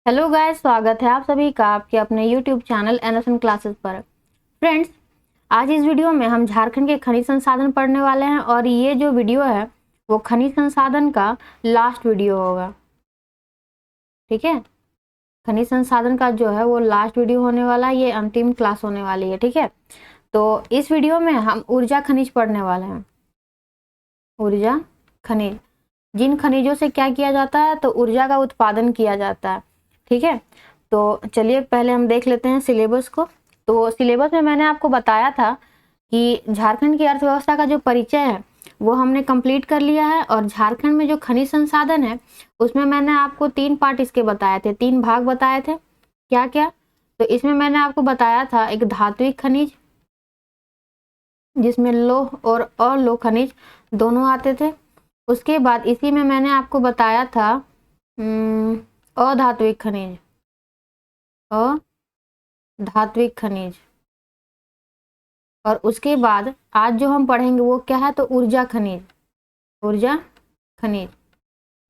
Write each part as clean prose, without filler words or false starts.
Hello guys, स्वागत है आप सभी का आपके अपने यूट्यूब चैनल एनएसएन क्लासेस पर। फ्रेंड्स, आज इस वीडियो में हम झारखंड के खनिज संसाधन पढ़ने वाले हैं और ये जो वीडियो है वो खनिज संसाधन का लास्ट वीडियो होगा। ठीक है, खनिज संसाधन का जो है वो लास्ट वीडियो होने वाला है, ये अंतिम क्लास होने वाली है। ठीक है, तो इस वीडियो में हम ऊर्जा खनिज पढ़ने वाले हैं। ऊर्जा खनिज, जिन खनिजों से क्या किया जाता है तो ऊर्जा का उत्पादन किया जाता है। ठीक है, तो चलिए पहले हम देख लेते हैं सिलेबस को। तो सिलेबस में मैंने आपको बताया था कि झारखंड की अर्थव्यवस्था का जो परिचय है वो हमने कंप्लीट कर लिया है, और झारखंड में जो खनिज संसाधन है उसमें मैंने आपको 3 पार्ट इसके बताए थे, 3 भाग बताए थे। क्या क्या? तो इसमें मैंने आपको बताया था एक धात्विक खनिज, जिसमें लौह और अलोह खनिज दोनों आते थे। उसके बाद इसी में मैंने आपको बताया था अधात्विक खनिज, अधात्विक खनिज। और उसके बाद आज जो हम पढ़ेंगे वो क्या है, तो ऊर्जा खनिज, ऊर्जा खनिज।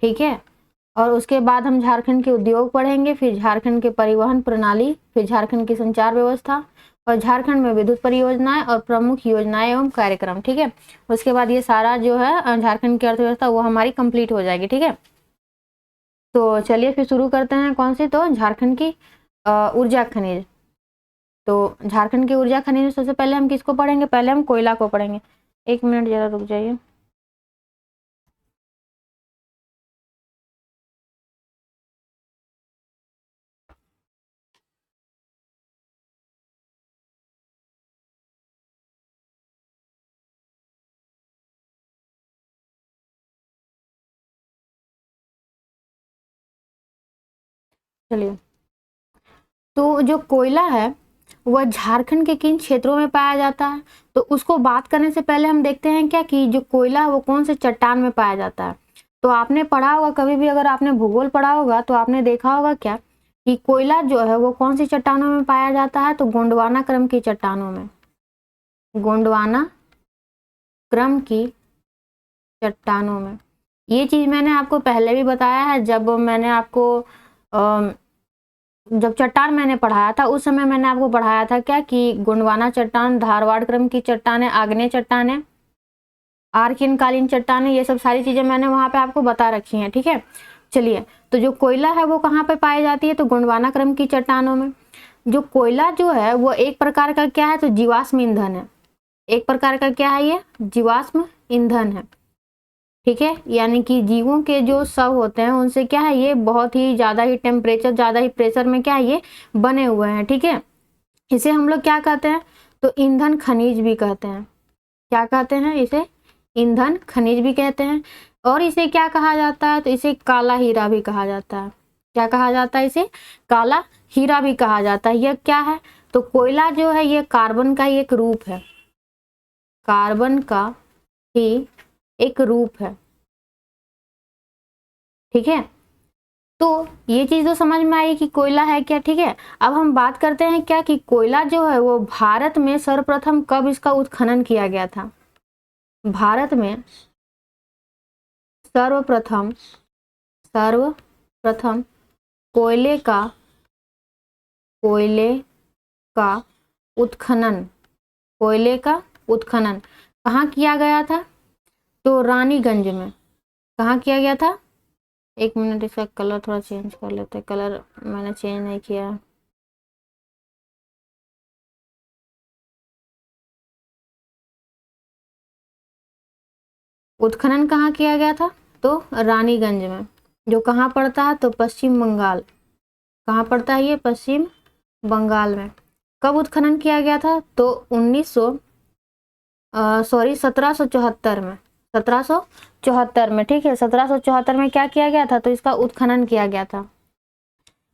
ठीक है, और उसके बाद हम झारखंड के उद्योग पढ़ेंगे, फिर झारखंड के परिवहन प्रणाली, फिर झारखंड की संचार व्यवस्था, और झारखंड में विद्युत परियोजनाएं और प्रमुख योजनाएं एवं कार्यक्रम। ठीक है, उसके बाद ये सारा जो है झारखंड की अर्थव्यवस्था वो हमारी कंप्लीट हो जाएगी। ठीक है, तो चलिए फिर शुरू करते हैं। कौन सी? तो झारखंड की ऊर्जा खनिज। तो झारखंड की ऊर्जा खनिज में सबसे पहले हम किसको पढ़ेंगे? पहले हम कोयला को पढ़ेंगे। 1 मिनट जरा रुक जाइए। चलिए, तो जो कोयला है वह झारखंड के किन क्षेत्रों में पाया जाता है, तो उसको बात करने से पहले हम देखते हैं क्या कि जो कोयला है वो कौन से चट्टान में पाया जाता है। तो आपने पढ़ा होगा, कभी भी अगर आपने भूगोल पढ़ा होगा तो आपने देखा होगा क्या कि कोयला जो है वो कौन सी चट्टानों में पाया जाता है, तो गोंडवाना क्रम की चट्टानों में, गोंडवाना क्रम की चट्टानों में। ये चीज मैंने आपको पहले भी बताया है, जब मैंने आपको जब चट्टान मैंने पढ़ाया था उस समय मैंने आपको पढ़ाया था क्या कि गोंडवाना चट्टान, धारवाड़ क्रम की चट्टानें, आग्नेय चट्टानें, आर्कियनकालीन चट्टानें, ये सब सारी चीजें मैंने वहां पे आपको बता रखी हैं। ठीक है, चलिए, तो जो कोयला है वो कहाँ पे पाई जाती है, तो गोंडवाना क्रम की चट्टानों में। जो कोयला जो है वो एक प्रकार का क्या है, तो जीवाश्म ईंधन है। एक प्रकार का क्या है, ये जीवाश्म ईंधन है। ठीक है, यानी कि जीवों के जो शव होते हैं उनसे क्या है, ये बहुत ही ज्यादा ही टेम्परेचर, ज्यादा ही प्रेशर में क्या है, ये बने हुए हैं। ठीक है, इसे हम लोग क्या कहते हैं, तो ईंधन खनिज भी कहते हैं। क्या कहते हैं? इसे ईंधन खनिज भी कहते हैं। और इसे क्या कहा जाता है, तो इसे काला हीरा भी कहा जाता है। क्या कहा जाता है? इसे काला हीरा भी कहा जाता है। यह क्या है, तो कोयला जो है ये कार्बन का ही एक रूप है, कार्बन का ही एक रूप है। ठीक है, तो ये चीज तो समझ में आई कि कोयला है क्या। ठीक है, अब हम बात करते हैं क्या कि कोयला जो है वो भारत में सर्वप्रथम कब इसका उत्खनन किया गया था। भारत में सर्वप्रथम सर्वप्रथम कोयले का कोयले का उत्खनन, कोयले का उत्खनन कहाँ किया गया था, तो रानीगंज में। कहाँ किया गया था? 1 मिनट, इसका कलर थोड़ा चेंज कर लेते हैं, कलर मैंने चेंज नहीं किया है। उत्खनन कहाँ किया गया था, तो रानीगंज में, जो कहाँ पड़ता है, तो पश्चिम बंगाल। कहाँ पड़ता है ये? पश्चिम बंगाल में। कब उत्खनन किया गया था, तो 1774 में, 1774 में। ठीक है, 1774 में क्या किया गया था, तो इसका उत्खनन किया गया था।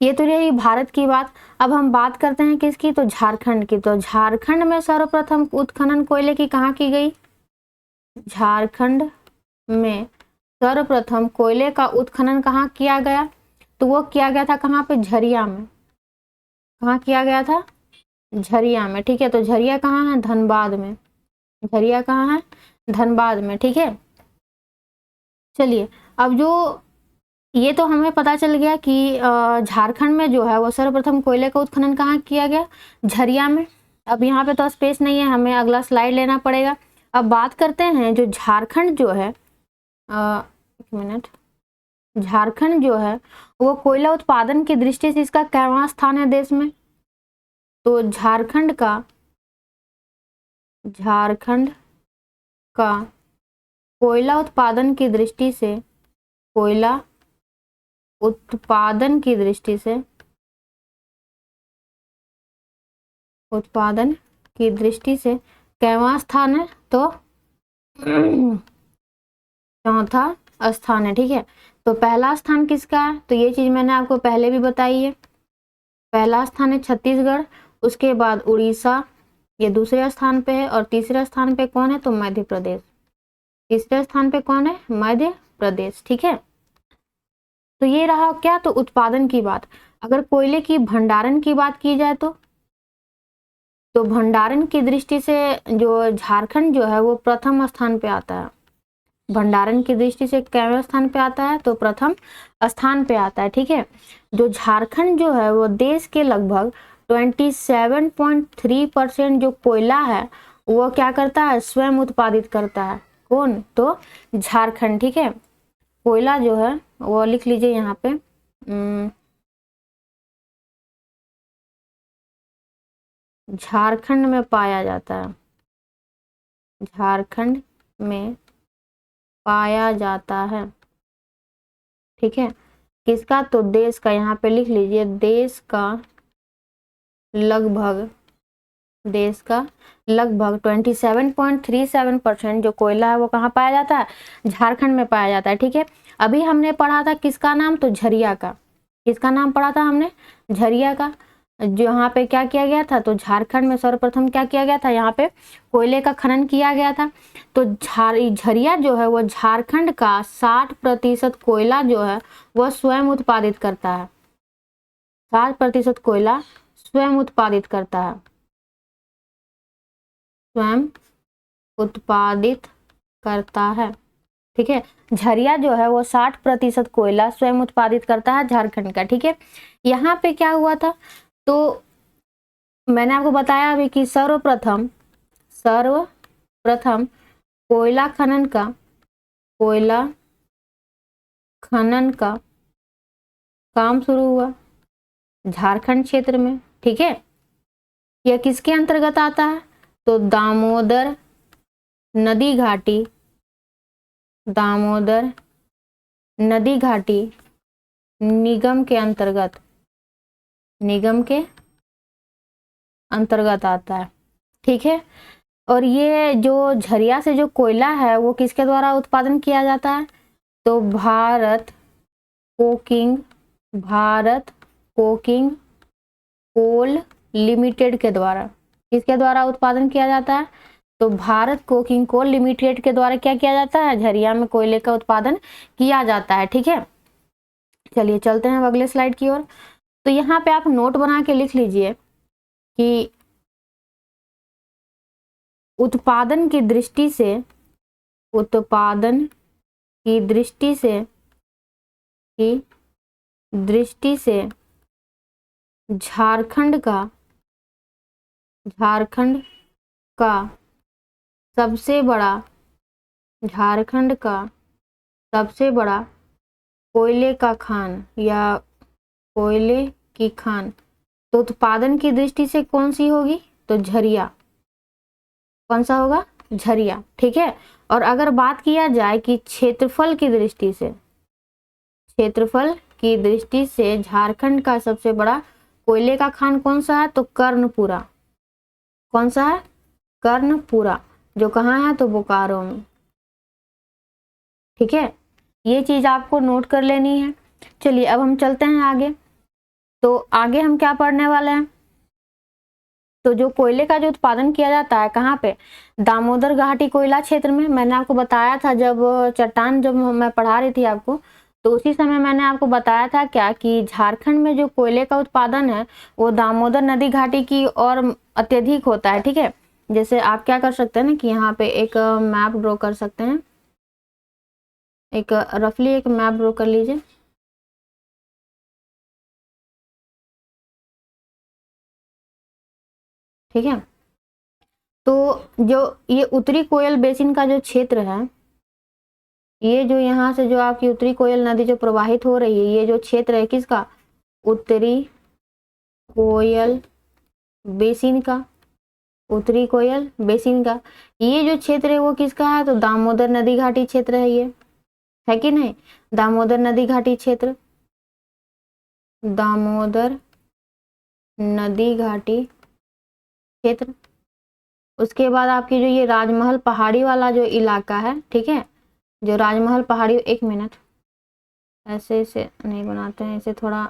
ये तो रही भारत की बात। अब हम बात करते हैं किसकी, तो झारखंड की। तो झारखंड में सर्वप्रथम उत्खनन कोयले की कहाँ की गई? झारखंड में सर्वप्रथम कोयले का उत्खनन कहाँ किया गया, तो वो किया गया था कहाँ पे? झरिया में। कहाँ किया गया था? झरिया में। ठीक है, तो झरिया कहाँ है? धनबाद में। झरिया कहाँ है? धनबाद में। ठीक है, चलिए, अब जो ये तो हमें पता चल गया कि झारखंड में जो है वो सर्वप्रथम कोयले का उत्खनन कहाँ किया गया, झरिया में। अब यहाँ पे तो स्पेस नहीं है, हमें अगला स्लाइड लेना पड़ेगा। अब बात करते हैं जो झारखंड जो है, एक मिनट, झारखंड जो है वो कोयला उत्पादन की दृष्टि से इसका कैवां स्थान है देश में। तो झारखंड का कोयला उत्पादन की दृष्टि से, कोयला उत्पादन की दृष्टि से, उत्पादन की दृष्टि से कैवां स्थान है, तो चौथा स्थान है। ठीक है, तो पहला स्थान किसका है, तो ये चीज मैंने आपको पहले भी बताई है। पहला स्थान है छत्तीसगढ़, उसके बाद उड़ीसा, ये दूसरे स्थान पे है, और तीसरे स्थान पे कौन है, तो मध्य प्रदेश। तीसरे स्थान पे कौन है, मध्य प्रदेश। ठीक है, तो ये रहा क्या, तो उत्पादन की बात। अगर कोयले की भंडारण की बात की जाए तो भंडारण की दृष्टि से जो झारखंड जो है वो प्रथम स्थान पे आता है। भंडारण की दृष्टि से कैवें स्थान पे आता है, तो प्रथम स्थान पे आता है। ठीक है, जो झारखंड जो है वो देश के लगभग 27.3% जो कोयला है वो क्या करता है, स्वयं उत्पादित करता है। कौन, तो झारखंड। ठीक है, कोयला जो है वो लिख लीजिए यहाँ पे, झारखंड में पाया जाता है, झारखंड में पाया जाता है। ठीक है, किसका, तो देश का, यहाँ पे लिख लीजिए देश का लगभग 27.37% जो कोयला है वो कहाँ पाया जाता है, झारखंड में पाया जाता है। ठीक है, अभी हमने पढ़ा था किसका नाम, तो झरिया का। किसका नाम पढ़ा था हमने, झरिया का। जो यहाँ पे क्या किया गया था, तो झारखंड में सर्वप्रथम क्या किया गया था, यहाँ पे कोयले का खनन किया गया था। तो झरिया जो है वो झारखंड का 60% कोयला जो है वह स्वयं उत्पादित करता है। 60% कोयला स्वयं उत्पादित करता है, स्वयं उत्पादित करता है। ठीक है, झरिया जो है वो 60% कोयला स्वयं उत्पादित करता है झारखंड का। ठीक है, यहाँ पे क्या हुआ था, तो मैंने आपको बताया अभी कि सर्वप्रथम कोयला खनन का काम शुरू हुआ झारखंड क्षेत्र में। ठीक है, यह किसके अंतर्गत आता है, तो दामोदर नदी घाटी निगम के अंतर्गत आता है। ठीक है, और ये जो झरिया से जो कोयला है वो किसके द्वारा उत्पादन किया जाता है, तो भारत कोकिंग कोल लिमिटेड के द्वारा। किसके द्वारा उत्पादन किया जाता है, तो भारत कोकिंग कोल लिमिटेड के द्वारा क्या किया जाता है, झरिया में कोयले का उत्पादन किया जाता है। ठीक है, चलिए चलते हैं अगले स्लाइड की ओर। तो यहाँ पे आप नोट बना के लिख लीजिए कि उत्पादन की दृष्टि से झारखंड का सबसे बड़ा कोयले का खान या कोयले की खान, तो उत्पादन की दृष्टि से कौन सी होगी, तो झरिया। कौन सा होगा, झरिया। ठीक है, और अगर बात किया जाए कि क्षेत्रफल की दृष्टि से झारखंड का सबसे बड़ा कोयले का खान कौन सा है, तो कर्णपुरा। कौन सा है, कर्णपुरा, जो कहाँ है, तो बोकारो में। ठीक है, ये चीज आपको नोट कर लेनी है। चलिए अब हम चलते हैं आगे। तो आगे हम क्या पढ़ने वाले हैं, तो जो कोयले का जो उत्पादन किया जाता है कहाँ पे, दामोदर घाटी कोयला क्षेत्र में। मैंने आपको बताया था जब मैं पढ़ा रही थी आपको, तो उसी समय मैंने आपको बताया था क्या कि झारखंड में जो कोयले का उत्पादन है वो दामोदर नदी घाटी की और अत्यधिक होता है। ठीक है, जैसे आप क्या कर सकते हैं ना कि यहाँ पे एक मैप ड्रॉ कर सकते हैं, रफली एक मैप ड्रॉ कर लीजिए। ठीक है। तो जो ये उत्तरी कोयल बेसिन का जो क्षेत्र है, ये जो यहाँ से जो आपकी उत्तरी कोयल नदी जो प्रवाहित हो रही है, ये जो क्षेत्र है किसका, उत्तरी कोयल बेसिन का, उत्तरी कोयल बेसिन का। ये जो क्षेत्र है वो किसका है, तो दामोदर नदी घाटी क्षेत्र है, ये है कि नहीं, दामोदर नदी घाटी क्षेत्र, दामोदर नदी घाटी क्षेत्र। उसके बाद आपकी जो ये राजमहल पहाड़ी वाला जो इलाका है, ठीक है, जो राजमहल पहाड़ी, एक मिनट, ऐसे इसे नहीं बनाते हैं, इसे थोड़ा,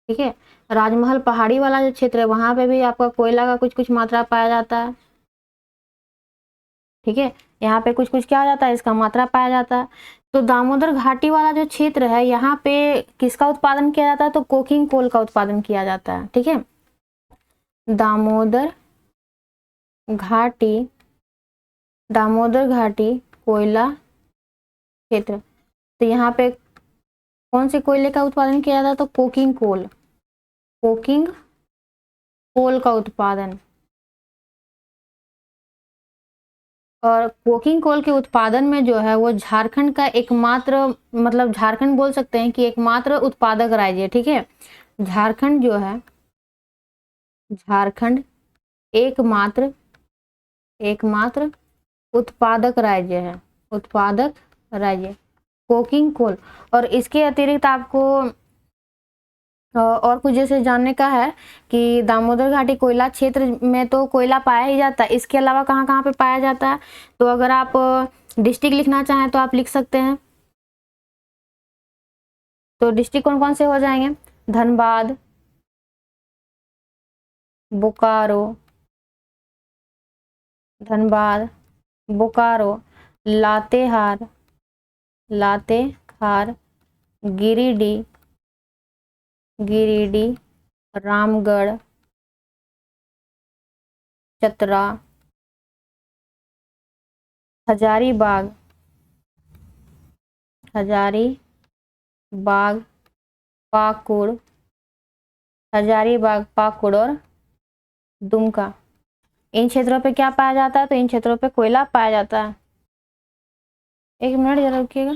ठीक है, राजमहल पहाड़ी वाला जो क्षेत्र है वहां पे भी आपका कोयला का कुछ कुछ मात्रा पाया जाता है, ठीक है, यहाँ पे कुछ कुछ क्या आ जाता है, इसका मात्रा पाया जाता है। तो दामोदर घाटी वाला जो क्षेत्र है यहाँ पे किसका उत्पादन किया जाता है, तो कोकिंग कोल का उत्पादन किया जाता है, ठीक है। दामोदर घाटी, दामोदर घाटी कोयला क्षेत्र, तो यहाँ पे कौन से कोयले का उत्पादन किया जाता है, तो कोकिंग कोल, कोकिंग कोल का उत्पादन। और कोकिंग कोल के उत्पादन में जो है वो झारखंड का एकमात्र, मतलब झारखंड बोल सकते हैं कि एकमात्र उत्पादक राज्य है, ठीक है। झारखंड जो है, झारखंड एकमात्र, एकमात्र उत्पादक राज्य है, उत्पादक राज्य कोकिंग कोल। और इसके अतिरिक्त आपको और कुछ जैसे जानने का है कि दामोदर घाटी कोयला क्षेत्र में तो कोयला पाया ही जाता है, इसके अलावा कहाँ कहाँ पे पाया जाता है, तो अगर आप डिस्ट्रिक्ट लिखना चाहें तो आप लिख सकते हैं। तो डिस्ट्रिक्ट कौन कौन से हो जाएंगे, धनबाद, बोकारो, धनबाद, बोकारो, लातेहार, लातेहार, गिरिडीह, गिरिडीह, रामगढ़, चतरा, हजारीबाग, हजारीबाग, पाकुड़, हजारीबाग, पाकुड़ और दुमका। इन क्षेत्रों पे क्या पाया जाता है, तो इन क्षेत्रों पे कोयला पाया जाता है। एक मिनट जरा रुकिएगा।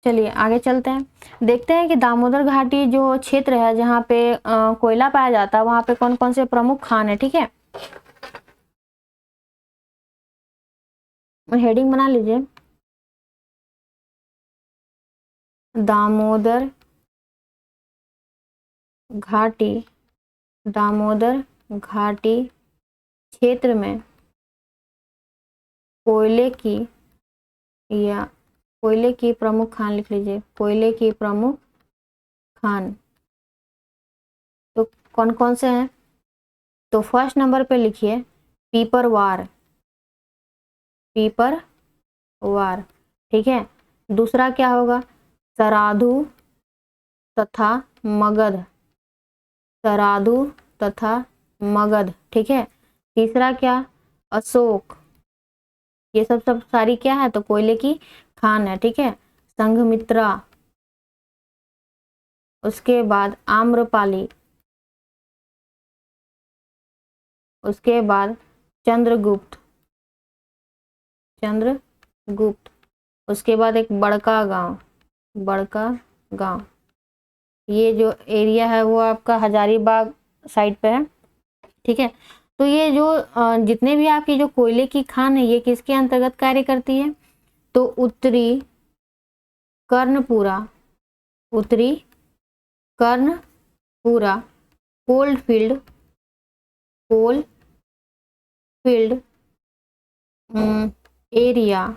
चलिए आगे चलते हैं, देखते हैं कि दामोदर घाटी जो क्षेत्र है जहाँ पे कोयला पाया जाता है वहां पे कौन कौन से प्रमुख खान है, ठीक है। हेडिंग बना लीजिए, दामोदर घाटी, दामोदर घाटी क्षेत्र में कोयले की, या कोयले की प्रमुख खान लिख लीजिए, कोयले की प्रमुख खान। तो कौन कौन से हैं, तो फर्स्ट नंबर पे लिखिए पीपरवार, पीपरवार, ठीक है। दूसरा क्या होगा, सराधु तथा मगध, सराधु तथा मगध, ठीक है। तीसरा क्या, अशोक, ये सब सारी क्या है, तो कोयले की खान है, ठीक है। संघमित्रा, उसके बाद आम्रपाली, उसके बाद चंद्रगुप्त, चंद्रगुप्त, उसके बाद एक बड़का गांव, बड़का गांव। ये जो एरिया है वो आपका हजारीबाग साइड पे है, ठीक है। तो ये जो जितने भी आपकी जो कोयले की खान है ये किसके अंतर्गत कार्य करती है, तो उत्तरी कर्णपुरा, उत्तरी Karanpura cold field, coal field area,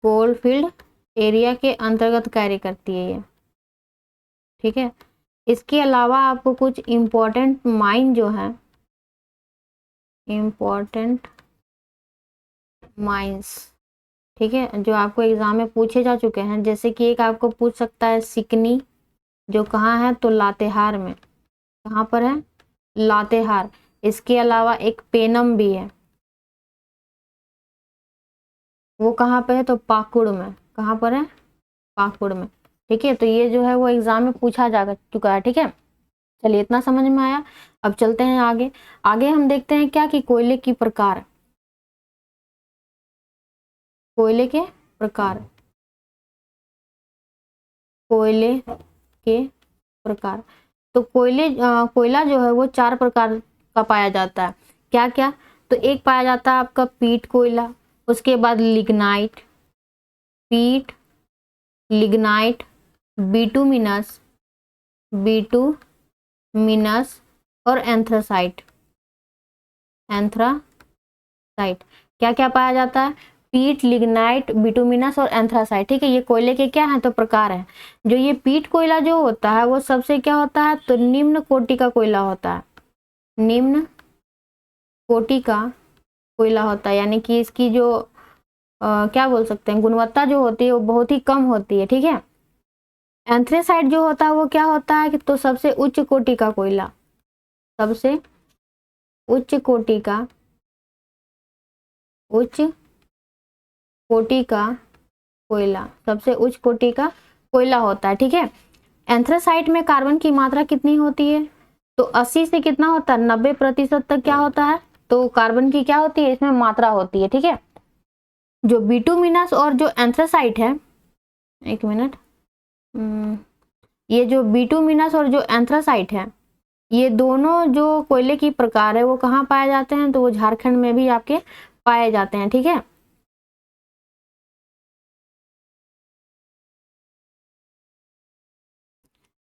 coal field area के अंतर्गत कार्य करती है ये, ठीक है। इसके अलावा आपको कुछ इम्पोर्टेंट माइन जो है, इम्पोर्टेंट माइंस, ठीक है, जो आपको एग्जाम में पूछे जा चुके हैं, जैसे कि एक आपको पूछ सकता है सिकनी, जो कहाँ है, तो लातेहार में, कहाँ पर है, लातेहार। इसके अलावा एक पेनम भी है, वो कहाँ पे है, तो पाकुड़ में। कहाँ पर है, पाकुड़ में। ठीक है, तो ये जो है वो एग्जाम में पूछा जा चुका है। ठीक है, चलिए इतना समझ में आया। अब चलते हैं आगे। आगे हम देखते हैं क्या कि कोयले की प्रकार, कोयले के प्रकार, कोयले के प्रकार। तो कोयला जो है वो 4 प्रकार का पाया जाता है। क्या क्या, तो एक पाया जाता है आपका पीट कोयला, उसके बाद लिग्नाइट, पीट, लिग्नाइट, बिटुमिनस, बिटुमिनस और एंथ्रासाइट, एंथ्रासाइट। क्या क्या पाया जाता है, पीट, लिग्नाइट, बिटुमिनस और एंथ्रासाइट। ठीक है, ये कोयले के क्या है, तो प्रकार है। जो ये पीट कोयला जो होता है वो सबसे क्या होता है, तो निम्न कोटि का कोयला होता है, निम्न कोटि का कोयला होता है। यानी कि इसकी जो क्या बोल सकते हैं, गुणवत्ता जो होती है वो बहुत ही कम होती है। ठीक है, एंथ्रेसाइट जो होता है वो क्या होता है कि तो सबसे उच्च कोटि का कोयला, सबसे उच्च कोटि का, उच्च कोटि का कोयला, सबसे उच्च कोटि का कोयला होता है। ठीक है, एंथ्रेसाइट में कार्बन की मात्रा कितनी होती है, तो 80 से कितना होता है, 90% तक क्या होता है, तो कार्बन की क्या होती है, इसमें मात्रा होती है। ठीक है, जो बिटुमिनस और जो एंथ्रेसाइट है, एक मिनट, ये जो बिटुमिनस और जो एंथ्रासाइट है, ये दोनों जो कोयले की प्रकार है वो कहाँ पाए जाते हैं, तो वो झारखंड में भी आपके पाए जाते हैं। ठीक है,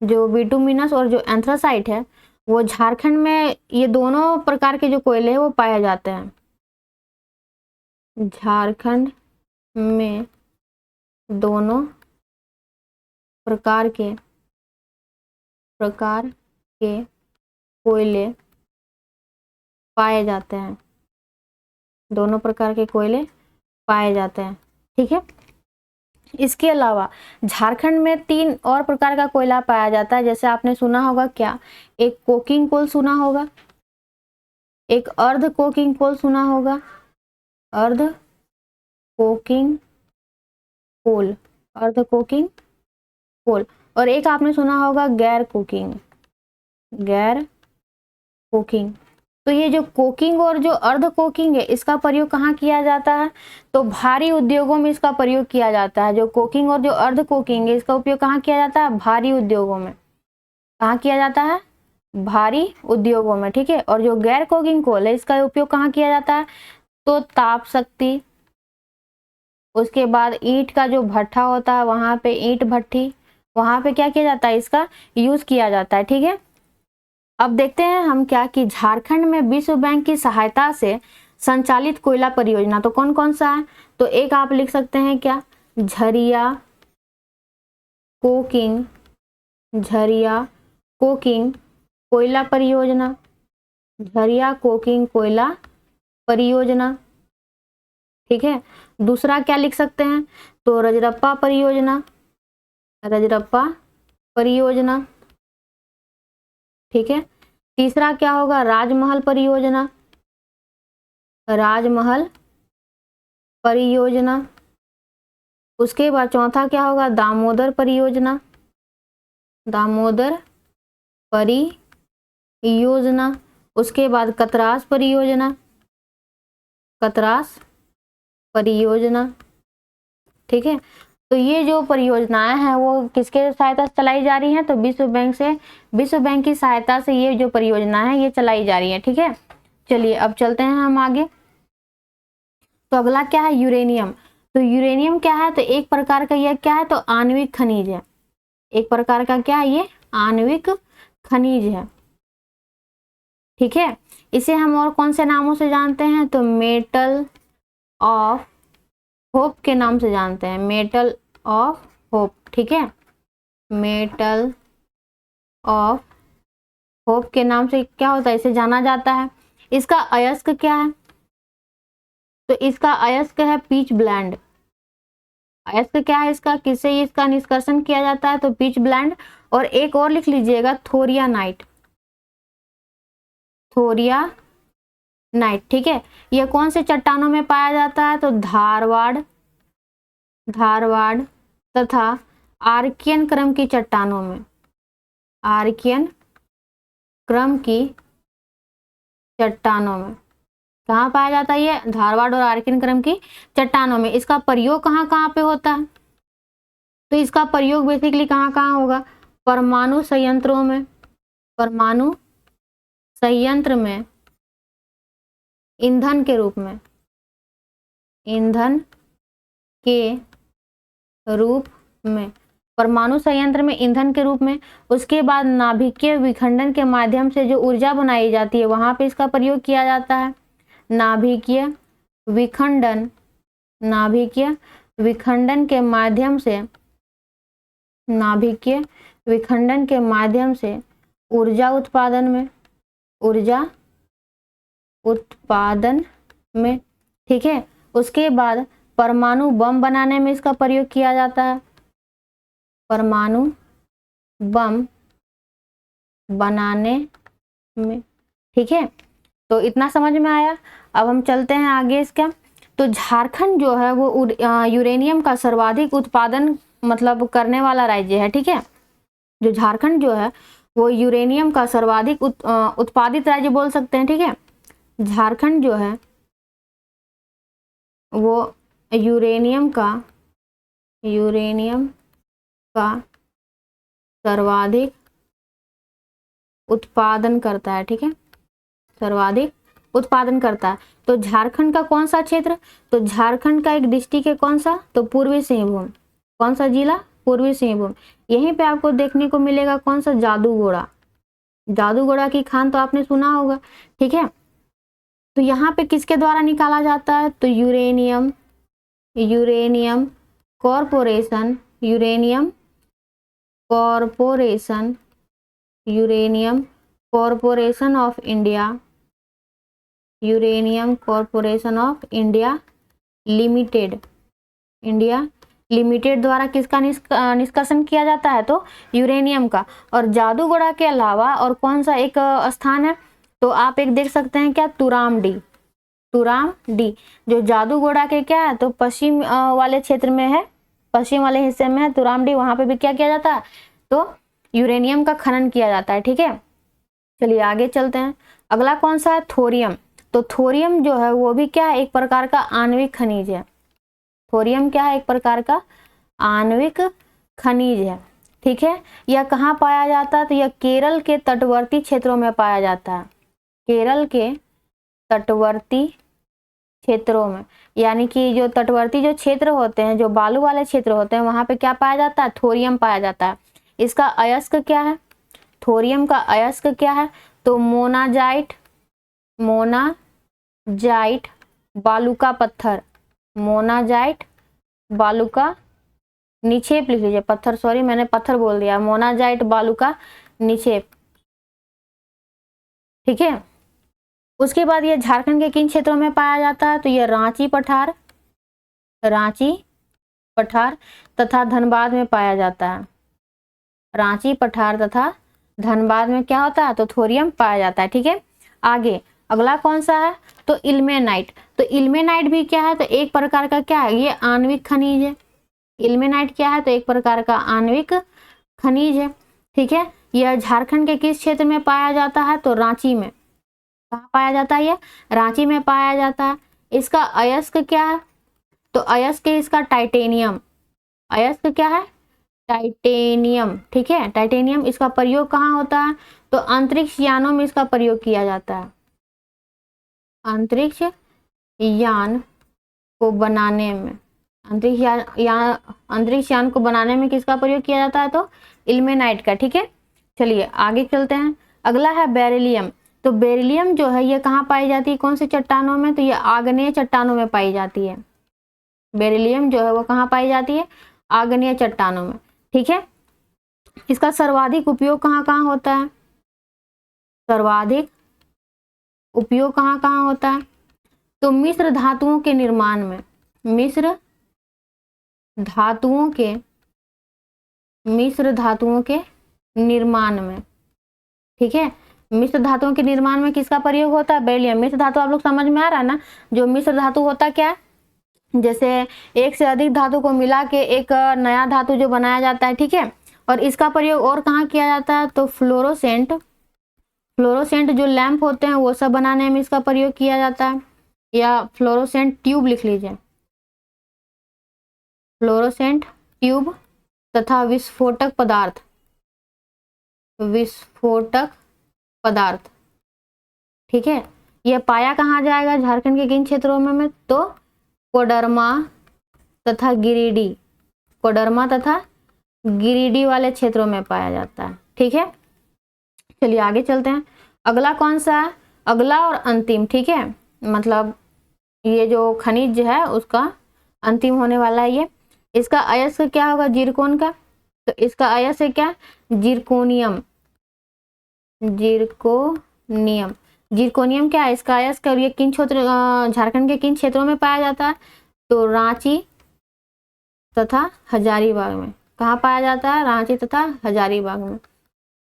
जो बिटुमिनस और जो एंथ्रासाइट है वो झारखंड में, ये दोनों प्रकार के जो कोयले हैं वो पाए जाते हैं झारखंड में। दोनों प्रकार के कोयले पाए जाते हैं, दोनों प्रकार के कोयले पाए जाते हैं। ठीक है, इसके अलावा झारखंड में 3 और प्रकार का कोयला पाया जाता है। जैसे आपने सुना होगा क्या, एक कोकिंग कोल सुना होगा, एक अर्ध कोकिंग कोल सुना होगा, अर्ध कोकिंग कोल, अर्ध कोकिंग कोल, और एक आपने सुना होगा गैर कुकिंग, गैर कुकिंग। तो ये जो कोकिंग और जो अर्ध कोकिंग है इसका प्रयोग कहाँ किया जाता है, तो भारी उद्योगों में इसका प्रयोग किया जाता है। जो कोकिंग और जो अर्ध कोकिंग है इसका उपयोग कहाँ किया जाता है, भारी उद्योगों में। कहाँ किया जाता है, भारी उद्योगों में। ठीक है, और जो गैर कोकिंग कोल है इसका उपयोग कहाँ किया जाता है, तो ताप शक्ति, उसके बाद ईंट का जो भट्ठा होता है वहां पे, ईंट भट्ठी, वहां पे क्या किया जाता है, इसका यूज किया जाता है। ठीक है, अब देखते हैं हम क्या कि झारखंड में विश्व बैंक की सहायता से संचालित कोयला परियोजना तो कौन कौन सा है, तो एक आप लिख सकते हैं क्या, झरिया कोकिंग, झरिया कोकिंग कोयला परियोजना, झरिया कोकिंग कोयला परियोजना। ठीक है, दूसरा क्या लिख सकते हैं, तो रजरप्पा परियोजना, रजरप्पा परियोजना। ठीक है, तीसरा क्या होगा, राजमहल परियोजना, राजमहल परियोजना। उसके बाद चौथा क्या होगा, दामोदर परियोजना, दामोदर परियोजना। उसके बाद कतरास परियोजना, कतरास परियोजना। ठीक है, तो ये जो परियोजनाएं हैं वो किसके सहायता से चलाई जा रही हैं, तो विश्व बैंक से, विश्व बैंक की सहायता से ये जो परियोजना है ये चलाई जा रही है। ठीक है, चलिए अब चलते हैं हम आगे। तो अगला क्या है, यूरेनियम। तो यूरेनियम क्या है, तो एक प्रकार का यह क्या है, तो आणविक खनिज है। एक प्रकार का क्या है, ये आणविक खनिज है। ठीक है, इसे हम और कौन से नामों से जानते हैं, तो मेटल ऑफ होप के नाम से जानते हैं, मेटल ऑफ होप। ठीक है, मेटल ऑफ होप के नाम से क्या होता है, इसे जाना जाता है। इसका अयस्क क्या है, तो इसका अयस्क है पीच ब्लेंड। अयस्क क्या है इसका, किससे इसका निष्कर्षण किया जाता है, तो पीच ब्लेंड। और एक और लिख लीजिएगा, थोरिया नाइट, थोरिया नाइट। ठीक है, यह कौन से चट्टानों में पाया जाता है, तो धारवाड़ धारवाड़ तथा आर्कियन क्रम की चट्टानों में, आर्कियन क्रम की चट्टानों में कहाँ पाया जाता है ये? धारवाड़ और आर्कियन क्रम की चट्टानों में। इसका प्रयोग कहाँ कहाँ पे होता है? तो इसका प्रयोग बेसिकली कहाँ कहाँ होगा? परमाणु संयंत्रों में, परमाणु संयंत्र में ईंधन के रूप में, ईंधन के रूप में, परमाणु संयंत्र में ईंधन के रूप में। उसके बाद नाभिकीय विखंडन के माध्यम से जो ऊर्जा बनाई जाती है वहां पे इसका प्रयोग किया जाता है। नाभिकीय विखंडन, नाभिकीय विखंडन के माध्यम से, नाभिकीय विखंडन के माध्यम से ऊर्जा उत्पादन में, ऊर्जा उत्पादन में, ठीक है। उसके बाद परमाणु बम बनाने में इसका प्रयोग किया जाता है, परमाणु बम बनाने में, ठीक है। तो इतना समझ में आया। अब हम चलते हैं आगे इसका। तो झारखंड जो है वो यूरेनियम का सर्वाधिक उत्पादन मतलब करने वाला राज्य है, ठीक है। जो झारखंड जो है वो यूरेनियम का सर्वाधिक उत्पादित राज्य बोल सकते हैं, ठीक है। झारखंड जो है वो यूरेनियम का सर्वाधिक उत्पादन करता है, ठीक है, सर्वाधिक उत्पादन करता है। तो झारखंड का कौन सा क्षेत्र? तो झारखंड का एक डिस्ट्रिक्ट है, कौन सा? तो पूर्वी सिंहभूम। कौन सा जिला? पूर्वी सिंहभूम। यहीं पे आपको देखने को मिलेगा कौन सा? जादूगोड़ा। जादूगोड़ा की खान तो आपने सुना होगा, ठीक है। तो यहाँ पे किसके द्वारा निकाला जाता है? तो uranium corporation, uranium corporation of India, uranium corporation of India limited, India limited द्वारा किसका निष्कासन किया जाता है? तो यूरेनियम का। और जादूगोड़ा के अलावा और कौन सा एक स्थान है? तो आप एक देख सकते हैं क्या? तुरामडी, तुरामडी जो जादूगोड़ा के क्या है? तो पश्चिम वाले क्षेत्र में है, पश्चिम वाले हिस्से में है तुरामडी। वहां पे भी क्या किया जाता है? तो यूरेनियम का खनन किया जाता है, ठीक है। चलिए आगे चलते हैं। अगला कौन सा है? थोरियम। तो थोरियम जो है वो भी क्या है? एक प्रकार का आणविक खनिज है। थोरियम क्या है? एक प्रकार का आणविक खनिज है, ठीक है। यह कहाँ पाया जाता है? तो यह केरल के तटवर्ती क्षेत्रों में पाया जाता है, केरल के तटवर्ती क्षेत्रों में। यानी कि जो तटवर्ती जो क्षेत्र होते हैं, जो बालू वाले क्षेत्र होते हैं, वहां पे क्या पाया जाता है? थोरियम पाया जाता है। इसका अयस्क क्या है? थोरियम का अयस्क क्या है? तो मोनाजाइट, मोनाजाइट बालूका पत्थर, मोनाजाइट बालूका निक्षेप लिख लीजिए, पत्थर, सॉरी मैंने पत्थर बोल दिया, मोनाजाइट बालूका निक्षेप, ठीक है। उसके बाद ये झारखंड के किन क्षेत्रों में पाया जाता है? तो ये रांची पठार, रांची पठार तथा धनबाद में पाया जाता है। रांची पठार तथा धनबाद में क्या होता है? तो थोरियम पाया जाता है, ठीक है। आगे अगला कौन सा है? तो इल्मेनाइट। तो इल्मेनाइट भी क्या है? तो एक प्रकार का क्या है? ये आणविक खनिज है। इल्मेनाइट क्या है? तो एक प्रकार का आणविक खनिज है, ठीक है। यह झारखंड के किस क्षेत्र में पाया जाता है? तो रांची में। कहाँ पाया जाता है? ये रांची में पाया जाता है। इसका अयस्क क्या है? तो अयस्क इसका टाइटेनियम, अयस्क क्या है? टाइटेनियम, ठीक है, टाइटेनियम। इसका प्रयोग कहाँ होता है? तो अंतरिक्ष यानों में इसका प्रयोग किया जाता है। अंतरिक्ष यान को बनाने में, अंतरिक्ष यान को बनाने में किसका प्रयोग किया जाता है? तो इल्मेनाइट का, ठीक है। चलिए आगे चलते हैं। अगला है बेरिलियम। तो बेरिलियम जो है ये कहाँ पाई जाती है? कौन सी चट्टानों में? तो ये आग्नेय चट्टानों में पाई जाती है। बेरिलियम जो है वो कहाँ पाई जाती है? आग्नेय चट्टानों में, ठीक है। इसका सर्वाधिक उपयोग कहाँ कहाँ होता है? सर्वाधिक उपयोग कहाँ कहाँ होता है? तो मिश्र धातुओं के निर्माण में, मिश्र धातुओं के निर्माण में, ठीक है। मिश्र धातुओं के निर्माण में किसका प्रयोग होता है? बेरिलियम। मिश्र धातु आप लोग समझ में आ रहा है ना? जो मिश्र धातु होता क्या है? जैसे एक से अधिक धातु को मिला के एक नया धातु जो बनाया जाता है, ठीक है। और इसका प्रयोग और कहाँ किया जाता है, तो फ्लोरोसेंट जो लैंप होते हैं वो सब बनाने में इसका प्रयोग किया जाता है। या फ्लोरोसेंट ट्यूब लिख लीजिए, फ्लोरोसेंट ट्यूब तथा विस्फोटक पदार्थ, ठीक है। यह पाया कहाँ जाएगा झारखंड के किन क्षेत्रों में, तो कोडरमा तथा गिरिडीह वाले क्षेत्रों में पाया जाता है, ठीक है। चलिए आगे चलते हैं। अगला कौन सा है, अगला और अंतिम, ठीक है। मतलब ये जो खनिज है उसका अंतिम होने वाला है ये। इसका अयस्क क्या होगा, जिरकोन का, तो इसका अयस्क क्या, जिरकोनियम क्या है इसका अयस्क। और ये किन क्षेत्र, झारखंड के किन क्षेत्रों में पाया जाता है, तो रांची तथा हजारीबाग में। कहाँ पाया जाता है, रांची तथा हजारीबाग में,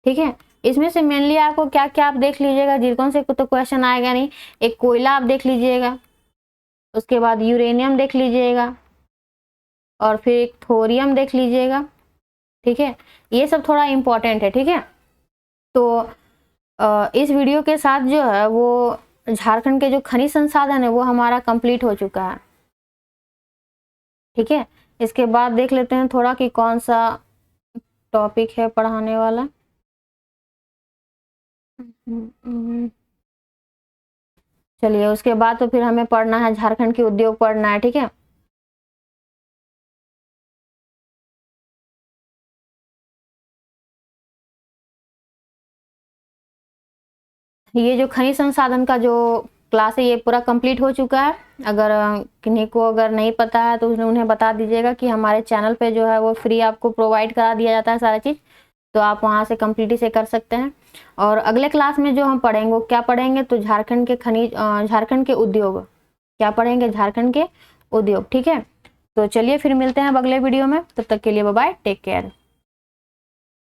ठीक है। इसमें से मेनली आपको क्या क्या आप देख लीजिएगा, जिरकोन से तो क्वेश्चन आएगा नहीं। एक कोयला आप देख लीजिएगा, उसके बाद यूरेनियम देख लीजिएगा, और फिर एक थोरियम देख लीजिएगा, ठीक है। ये सब थोड़ा इम्पोर्टेंट है, ठीक है। तो इस वीडियो के साथ जो है वो झारखंड के जो खनिज संसाधन है वो हमारा कंप्लीट हो चुका है, ठीक है। इसके बाद देख लेते हैं थोड़ा कि कौन सा टॉपिक है पढ़ाने वाला। चलिए उसके बाद तो फिर हमें पढ़ना है झारखंड के उद्योग पढ़ना है, ठीक है। ये जो खनिज संसाधन का जो क्लास है ये पूरा कंप्लीट हो चुका है। अगर किन्हीं को अगर नहीं पता है तो उन्हें बता दीजिएगा कि हमारे चैनल पे जो है वो फ्री आपको प्रोवाइड करा दिया जाता है सारा चीज़, तो आप वहाँ से कंप्लीट से कर सकते हैं। और अगले क्लास में जो हम पढ़ेंगे वो क्या पढ़ेंगे, तो झारखंड के उद्योग, क्या पढ़ेंगे, झारखंड के उद्योग, ठीक है। तो चलिए फिर मिलते हैं अब अगले वीडियो में, तब तक के लिए बाय बाय, टेक केयर।